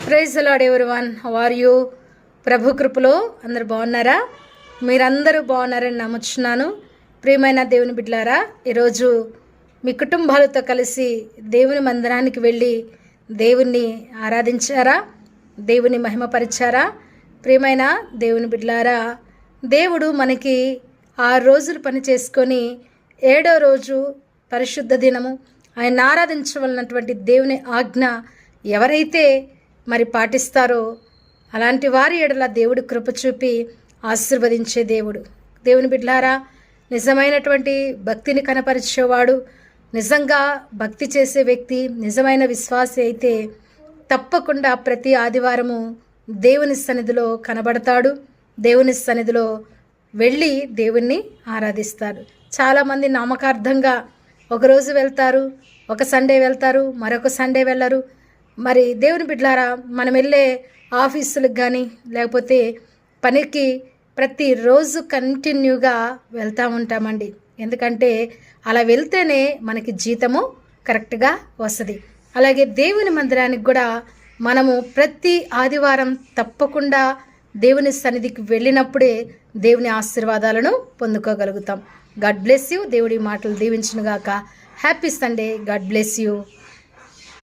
Praise the lord everyone. How are you? ప్రభు కృపలో అందరు బాగున్నారా? మీరందరూ బాగున్నారని నమ్ముచున్నాను. ప్రియమైన దేవుని బిడ్డలారా, ఈరోజు మీ కుటుంబాలతో కలిసి దేవుని మందిరానికి వెళ్ళి దేవుణ్ణి ఆరాధించారా? దేవుని మహిమపరిచారా? ప్రియమైన దేవుని బిడ్డలారా, దేవుడు మనకి 6 రోజులు పని చేసుకొని 7వ రోజు పరిశుద్ధ దినము ఆయన ఆరాధించవలనటువంటి దేవుని ఆజ్ఞ ఎవరైతే మరి పాటిస్తారో అలాంటి వారి ఎడల దేవుడు కృప చూపి ఆశీర్వదించే దేవుడు. దేవుని బిడ్డలారా, నిజమైనటువంటి భక్తిని కనపరిచేవాడు, నిజంగా భక్తి చేసే వ్యక్తి, నిజమైన విశ్వాసి అయితే తప్పకుండా ప్రతి ఆదివారము దేవుని సన్నిధిలో కనబడతాడు. దేవుని సన్నిధిలో వెళ్ళి దేవుణ్ణి ఆరాధిస్తారు. చాలామంది నామకార్థంగా ఒకరోజు వెళ్తారు, ఒక సండే వెళ్తారు, మరొక సండే వెళ్ళరు. మరి దేవుని బిడ్డలారా, మనం వెళ్ళే ఆఫీసులకు కానీ లేకపోతే పనికి ప్రతిరోజు కంటిన్యూగా వెళ్తూ ఉంటామండి. ఎందుకంటే అలా వెళ్తేనే మనకి జీతము కరెక్ట్గా వస్తుంది. అలాగే దేవుని మందిరానికి కూడా మనము ప్రతి ఆదివారం తప్పకుండా దేవుని సన్నిధికి వెళ్ళినప్పుడే దేవుని ఆశీర్వాదాలను పొందుకోగలుగుతాం. God bless you. దేవుడి మాటలు దీవించునుగాక. Happy Sunday. God bless you.